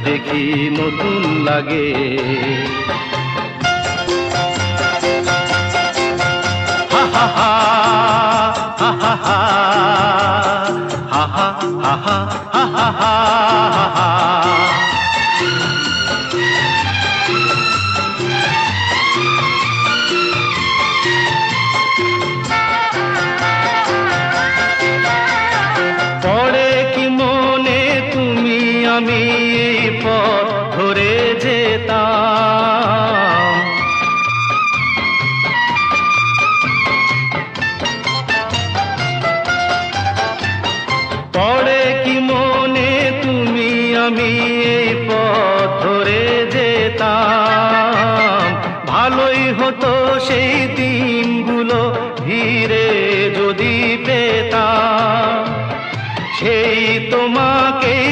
দেখি নতুন লাগে। হা হা হা হা হা হা হা হা হা হা হা হা। পড়ে কি মনে তুমি আমি এই পথ ধরে যেতাম, পড়ে কি মনে তুমি আমি এই পথ ধরে যেতাম। ভালোই হতো সেই দিনগুলো ধীরে যদি পেতাম, সেই তোমাকেই